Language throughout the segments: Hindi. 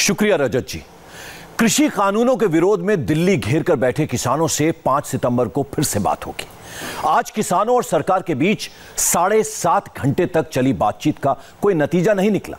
शुक्रिया रजत जी। कृषि कानूनों के विरोध में दिल्ली घेर कर बैठे किसानों से 5 सितंबर को फिर से बात होगी। आज किसानों और सरकार के बीच 7.5 घंटे तक चली बातचीत का कोई नतीजा नहीं निकला।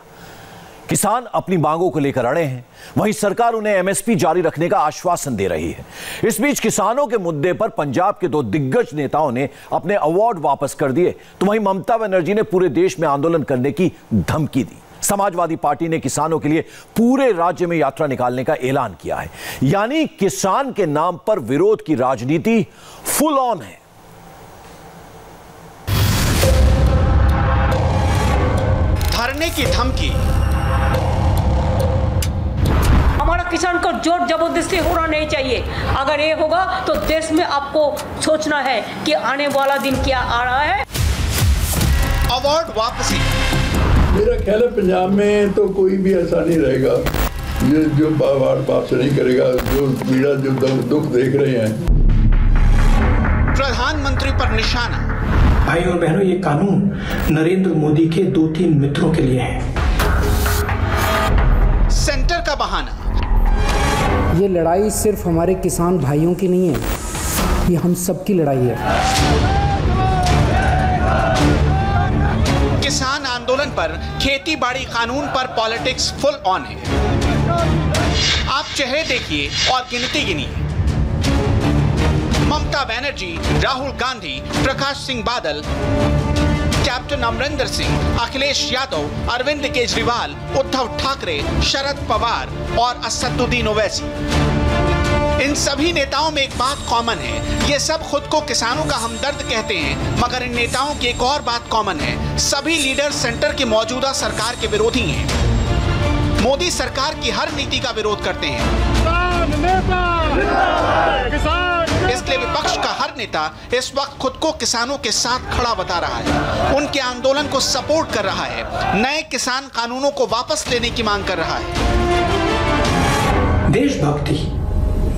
किसान अपनी मांगों को लेकर अड़े हैं, वहीं सरकार उन्हें एमएसपी जारी रखने का आश्वासन दे रही है। इस बीच किसानों के मुद्दे पर पंजाब के 2 दिग्गज नेताओं ने अपने अवार्ड वापस कर दिए, तो वहीं ममता बनर्जी ने पूरे देश में आंदोलन करने की धमकी दी। समाजवादी पार्टी ने किसानों के लिए पूरे राज्य में यात्रा निकालने का ऐलान किया है। यानी किसान के नाम पर विरोध की राजनीति फुल ऑन है। धरने की धमकी। हमारा किसान को जोर जबरदस्ती होना नहीं चाहिए। अगर ये होगा तो देश में आपको सोचना है कि आने वाला दिन क्या आ रहा है। अवार्ड वापसी। मेरा ख्याल है पंजाब में तो कोई भी ऐसा नहीं रहेगा जो अवार्ड वापस नहीं करेगा, जो पीड़ा जो दुख देख रहे हैं। प्रधानमंत्री पर निशाना। भाई और बहनों, ये कानून नरेंद्र मोदी के 2-3 मित्रों के लिए है। सेंटर का बहाना। ये लड़ाई सिर्फ हमारे किसान भाइयों की नहीं है, ये हम सबकी लड़ाई है। किसान आंदोलन पर, खेती बाड़ी कानून पर पॉलिटिक्स फुल ऑन है। आप चेहरे देखिए और गिनती गिनिए। ममता बनर्जी, राहुल गांधी, प्रकाश सिंह बादल, कैप्टन अमरिंदर सिंह, अखिलेश यादव, अरविंद केजरीवाल, उद्धव ठाकरे, शरद पवार और असदुद्दीन ओवैसी। इन सभी नेताओं में एक बात कॉमन है, ये सब खुद को किसानों का हमदर्द कहते हैं, मगर इन नेताओं की एक और बात कॉमन है, सभी लीडर सेंटर की मौजूदा सरकार के विरोधी हैं। मोदी सरकार की हर नीति का विरोध करते हैं। इसलिए विपक्ष का हर नेता इस वक्त खुद को किसानों के साथ खड़ा बता रहा है, उनके आंदोलन को सपोर्ट कर रहा है, नए किसान कानूनों को वापस लेने की मांग कर रहा है। देशभक्ति,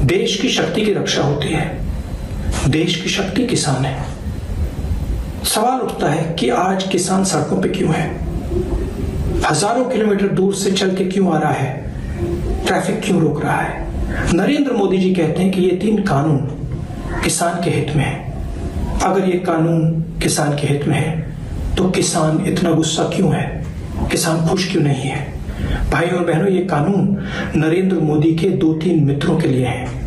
देश की शक्ति की रक्षा होती है। देश की शक्ति किसान है। सवाल उठता है कि आज किसान सड़कों पे क्यों है, हजारों किलोमीटर दूर से चल के क्यों आ रहा है, ट्रैफिक क्यों रोक रहा है। नरेंद्र मोदी जी कहते हैं कि ये 3 कानून किसान के हित में है। अगर ये कानून किसान के हित में है तो किसान इतना गुस्सा क्यों है, किसान खुश क्यों नहीं है। भाई और बहनों, ये कानून नरेंद्र मोदी के 2-3 मित्रों के लिए है।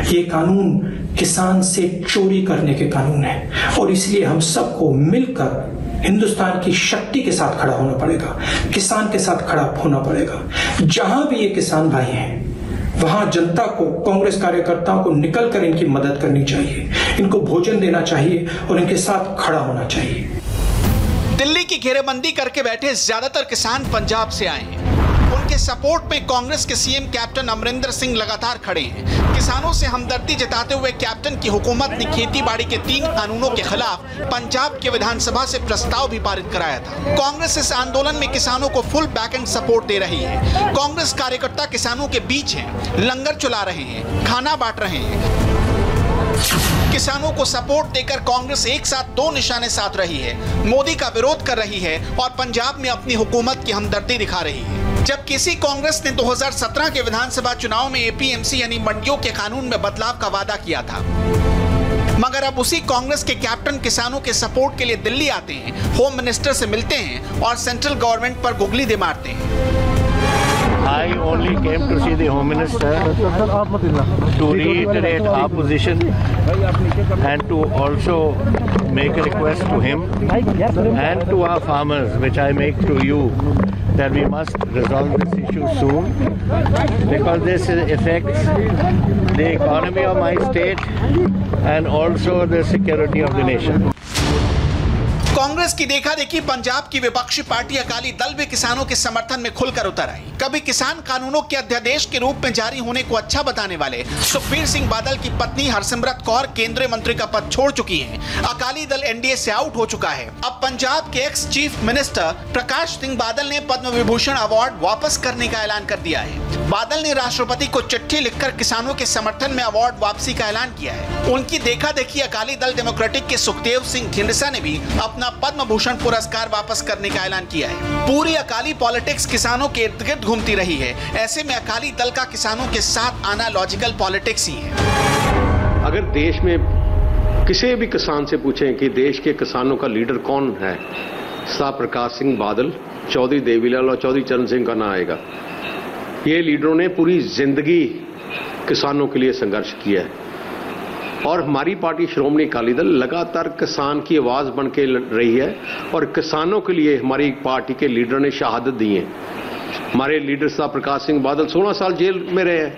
ये कानून किसान से चोरी करने के कानून है और इसलिए हम सबको मिलकर हिंदुस्तान की शक्ति के साथ खड़ा होना पड़ेगा, किसान के साथ खड़ा होना पड़ेगा। जहां भी ये किसान भाई हैं, वहां जनता को, कांग्रेस कार्यकर्ताओं को निकलकर इनकी मदद करनी चाहिए, इनको भोजन देना चाहिए और इनके साथ खड़ा होना चाहिए। दिल्ली की घेरेबंदी करके बैठे ज्यादातर किसान पंजाब से आए हैं। उनके सपोर्ट में कांग्रेस के सीएम कैप्टन अमरिंदर सिंह लगातार खड़े हैं। किसानों से हमदर्दी जताते हुए कैप्टन की हुकूमत ने खेती बाड़ी के 3 कानूनों के खिलाफ पंजाब के विधानसभा से प्रस्ताव भी पारित कराया था। कांग्रेस इस आंदोलन में किसानों को फुल बैक एंड सपोर्ट दे रही है। कांग्रेस कार्यकर्ता किसानों के बीच हैं, लंगर चला रहे हैं, खाना बांट रहे हैं। किसानों को सपोर्ट देकर कांग्रेस एक साथ 2 निशाने साध रही है, मोदी का विरोध कर रही है और पंजाब में अपनी हुकूमत की हमदर्दी दिखा रही है। जब किसी कांग्रेस ने 2017 के विधानसभा चुनाव में एपीएमसी यानी मंडियों के कानून में बदलाव का वादा किया था, मगर अब उसी कांग्रेस के कैप्टन किसानों के सपोर्ट के लिए दिल्ली आते हैं, होम मिनिस्टर से मिलते हैं और सेंट्रल गवर्नमेंट पर गुगली दे मारते हैं। I only came to see the Home Minister to reiterate our position and to also make a request to him and to our farmers, which I make to you, that we must resolve this issue soon because this affects the economy of my state and also the security of the nation. Congress की देखा देखी पंजाब की विपक्षी पार्टी अकाली दल भी किसानों के समर्थन में खुलकर उतर आई। कभी किसान कानूनों के अध्यादेश के रूप में जारी होने को अच्छा बताने वाले सुखबीर सिंह बादल की पत्नी हरसिमरत कौर केंद्रीय मंत्री का पद छोड़ चुकी हैं। अकाली दल एनडीए से आउट हो चुका है। अब पंजाब के ex chief minister Prakash Singh Badal ने पद्म विभूषण अवार्ड वापस करने का ऐलान कर दिया है। बादल ने राष्ट्रपति को चिट्ठी लिखकर किसानों के समर्थन में अवार्ड वापसी का ऐलान किया है। उनकी देखा देखी अकाली दल डेमोक्रेटिक के सुखदेव सिंह ढींडसा ने भी अपने अपना पद्म भूषण पुरस्कार वापस करने का ऐलान किया है। पूरी अकाली पॉलिटिक्स किसानों के इर्द गिर्द घूमती रही है। ऐसे में अकाली दल का किसानों के साथ आना लॉजिकल पॉलिटिक्स ही है। अगर देश में किसी भी किसान से पूछें कि देश के किसानों का लीडर कौन है, सा प्रकाश सिंह बादल, चौधरी देवीलाल और चौधरी चरण सिंह का नाम आएगा। ये लीडरों ने पूरी जिंदगी किसानों के लिए संघर्ष किया है और हमारी पार्टी श्रोमणी अकाली दल लगातार किसान की आवाज बन के लड़ रही है और किसानों के लिए हमारी पार्टी के लीडर ने शहादत दी है। हमारे लीडर साहब प्रकाश सिंह बादल 16 साल जेल में रहे हैं।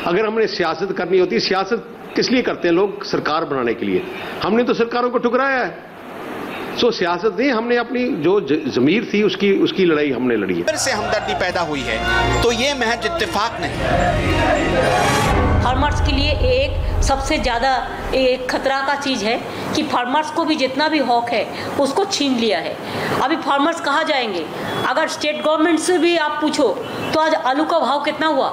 अगर हमने सियासत करनी होती, सियासत किस लिए करते हैं लोग? सरकार बनाने के लिए। हमने तो सरकारों को ठुकराया है। सियासत नहीं, हमने अपनी जो ज़मीर थी उसकी लड़ाई हमने लड़ी है। फिर से हमदर्दी पैदा हुई है तो ये महज इत्तेफाक नहीं। फार्मर्स के लिए एक सबसे ज़्यादा एक खतरा का चीज़ है कि फार्मर्स को भी जितना भी हक है उसको छीन लिया है। अभी फार्मर्स कहाँ जाएंगे? अगर स्टेट गवर्नमेंट से भी आप पूछो तो आज आलू का भाव कितना हुआ,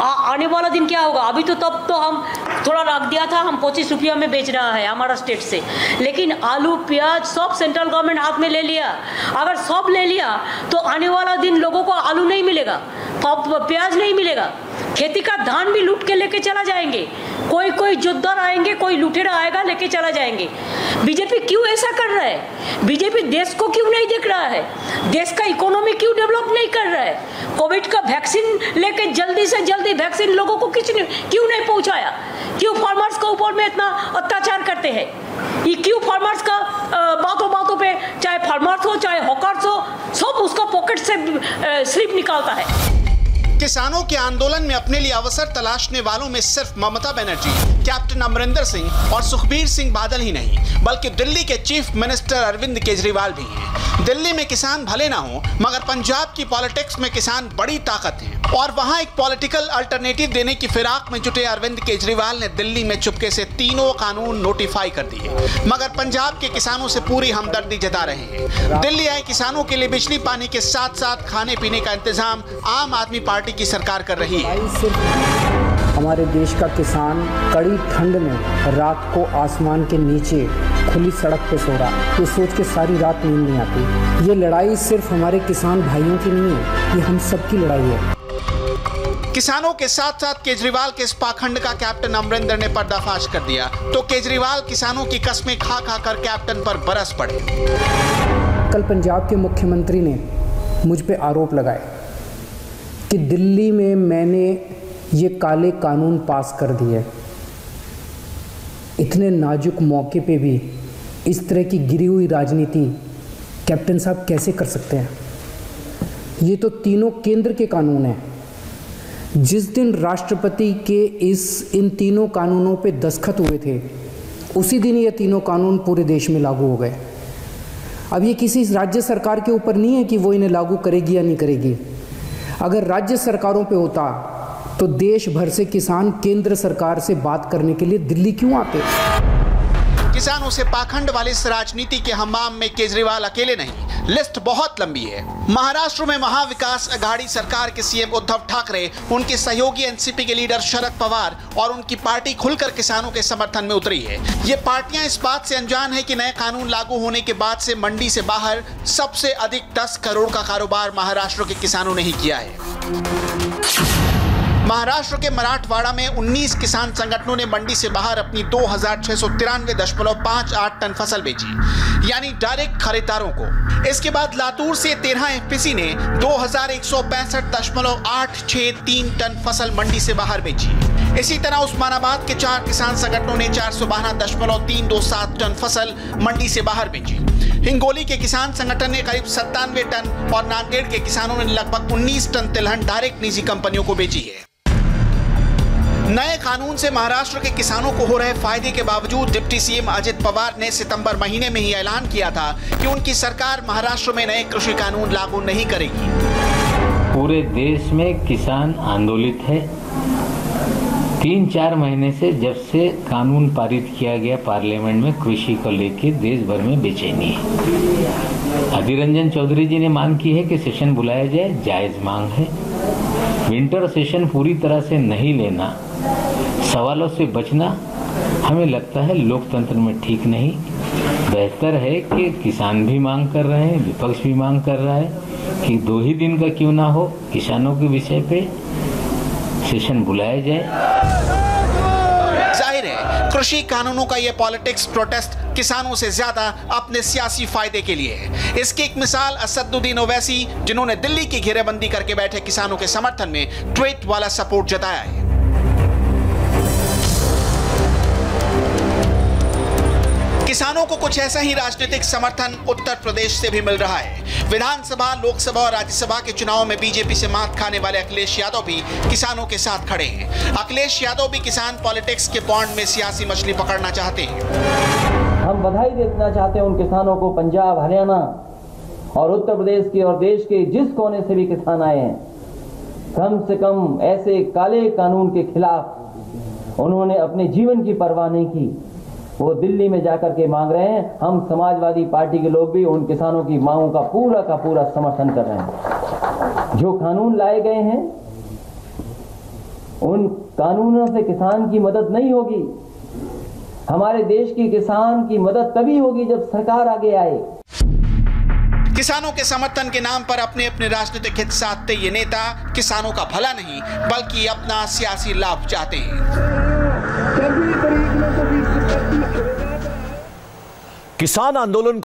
आने वाला दिन क्या होगा? अभी तो तब तो हम थोड़ा रख दिया था, हम 25 रुपया में बेच रहा है हमारा स्टेट से, लेकिन आलू प्याज सब सेंट्रल गवर्नमेंट हाथ में ले लिया। अगर सब ले लिया तो आने वाला दिन लोगों को आलू नहीं मिलेगा, प्याज नहीं मिलेगा, खेती का धान भी लूट के लेके चला जाएंगे। कोई जोतदार आएंगे, कोई लुटेरा आएगा लेके चला जाएंगे। बीजेपी क्यों ऐसा कर रहा है? बीजेपी देश को क्यों नहीं देख रहा है? देश का इकोनॉमी क्यों डेवलप नहीं कर रहा है? कोविड का वैक्सीन लेके जल्दी से जल्दी वैक्सीन लोगों को क्यों नहीं पहुंचाया? क्यों फार्मर्स के ऊपर में इतना अत्याचार करते हैं? ये क्यों फार्मर्स का बातों पे, चाहे फार्मर्स हो चाहे हॉकर्स हो, सब उसका पॉकेट से स्लिप निकालता है। किसानों के आंदोलन में अपने लिए अवसर तलाशने वालों में सिर्फ ममता बनर्जी, कैप्टन अमरिंदर सिंह और सुखबीर सिंह बादल ही नहीं, बल्कि दिल्ली के चीफ मिनिस्टर अरविंद केजरीवाल भी हैं। दिल्ली में किसान भले ना हो, मगर पंजाब की पॉलिटिक्स में किसान बड़ी ताकत है और वहां एक पॉलिटिकल अल्टरनेटिव देने की फिराक में जुटे अरविंद केजरीवाल ने दिल्ली में चुपके से तीनों कानून नोटिफाई कर दिए, मगर पंजाब के किसानों से पूरी हमदर्दी जता रहे हैं। दिल्ली आए किसानों के लिए बिजली पानी के साथ साथ खाने पीने का इंतजाम आम आदमी पार्टी की सरकार कर रही है। हमारे देश का किसान कड़ी ठंड में रात को आसमान के नीचे खुली सड़क पे सो रहा, ये सोच के सारी रात नींद नहीं आती। ये लड़ाई सिर्फ हमारे किसान भाइयों की नहीं है, ये हम सबकी लड़ाई है। किसानों के साथ साथ केजरीवाल के इस पाखंड का कैप्टन अमरिंदर ने पर्दाफाश कर दिया तो केजरीवाल किसानों की कस्में खा खा कर कैप्टन पर बरस पड़े। कल पंजाब के मुख्यमंत्री ने मुझ पे आरोप लगाए कि दिल्ली में मैंने ये काले कानून पास कर दिए। इतने नाजुक मौके पे भी इस तरह की गिरी हुई राजनीति कैप्टन साहब कैसे कर सकते हैं? ये तो तीनों केंद्र के कानून हैं। जिस दिन राष्ट्रपति के इन तीनों कानूनों पे दस्तखत हुए थे, उसी दिन ये तीनों कानून पूरे देश में लागू हो गए। अब ये किसी राज्य सरकार के ऊपर नहीं है कि वो इन्हें लागू करेगी या नहीं करेगी। अगर राज्य सरकारों पे होता तो देश भर से किसान केंद्र सरकार से बात करने के लिए दिल्ली क्यों आते? किसानों से पाखंड वाली इस राजनीति के हमाम में केजरीवाल अकेले नहीं, लिस्ट बहुत लंबी है। महाराष्ट्र में महाविकास अघाड़ी सरकार के सीएम उद्धव ठाकरे, उनके सहयोगी एनसीपी के लीडर शरद पवार और उनकी पार्टी खुलकर किसानों के समर्थन में उतरी है। ये पार्टियां इस बात से अनजान है कि नए कानून लागू होने के बाद से मंडी से बाहर सबसे अधिक 10 करोड़ का कारोबार महाराष्ट्र के किसानों ने ही किया है। महाराष्ट्र के मराठवाड़ा में 19 किसान संगठनों ने मंडी से बाहर अपनी 2693.58 टन फसल बेची, यानी डायरेक्ट खरीदारों को। इसके बाद लातूर से 13 एफपीसी ने 2165.863 टन फसल मंडी से बाहर बेची। इसी तरह उस्मानाबाद के 4 किसान संगठनों ने 412.327 टन फसल मंडी से बाहर बेची। हिंगोली के किसान संगठन ने करीब 97 टन और नांदेड़ के किसानों ने लगभग 19 टन तिलहन डायरेक्ट निजी कंपनियों को बेची है। नए कानून से महाराष्ट्र के किसानों को हो रहे फायदे के बावजूद डिप्टी सीएम अजित पवार ने सितंबर महीने में ही ऐलान किया था कि उनकी सरकार महाराष्ट्र में नए कृषि कानून लागू नहीं करेगी। पूरे देश में किसान आंदोलित है। 3-4 महीने से जब से कानून पारित किया गया पार्लियामेंट में कृषि को लेकर देश भर में बेचैनी है। अधीर रंजन चौधरी जी ने मांग की है कि सेशन बुलाया जाए, जायज मांग है। विंटर सेशन पूरी तरह से नहीं लेना, सवालों से बचना हमें लगता है लोकतंत्र में ठीक नहीं। बेहतर है कि किसान भी मांग कर रहे हैं, विपक्ष भी मांग कर रहा है कि 2 ही दिन का क्यों ना हो, किसानों के विषय पे सेशन बुलाया जाए। जाहिर है कृषि कानूनों का यह पॉलिटिक्स प्रोटेस्ट किसानों से ज्यादा अपने सियासी फायदे के लिए है। इसकी एक मिसाल असदुद्दीन ओवैसी, जिन्होंने दिल्ली की घेरेबंदी करके बैठे किसानों के समर्थन में ट्वीट वाला सपोर्ट जताया है। किसानों को कुछ ऐसा ही राजनीतिक समर्थन उत्तर प्रदेश से भी मिल रहा है। विधानसभा, लोकसभा और राज्यसभा के चुनाव में बीजेपी से मात खाने वाले अखिलेश यादव भी किसानों के साथ खड़े हैं। अखिलेश यादव भी किसान पॉलिटिक्स के पॉन्ड में सियासी मछली पकड़ना चाहते हैं। हम बधाई देना चाहते हैं उन किसानों को, पंजाब, हरियाणा और उत्तर प्रदेश के और देश के जिस कोने से भी किसान आए हैं, कम से कम ऐसे काले कानून के खिलाफ उन्होंने अपने जीवन की परवाह नहीं की। वो दिल्ली में जाकर के मांग रहे हैं। हम समाजवादी पार्टी के लोग भी उन किसानों की मांगों का पूरा समर्थन कर रहे हैं। जो कानून लाए गए हैं, उन कानूनों से किसान की मदद नहीं होगी। हमारे देश के किसान की मदद तभी होगी जब सरकार आगे आए। किसानों के समर्थन के नाम पर अपने अपने राजनीतिक हित साधते ये नेता किसानों का भला नहीं बल्कि अपना सियासी लाभ चाहते हैं। किसान आंदोलन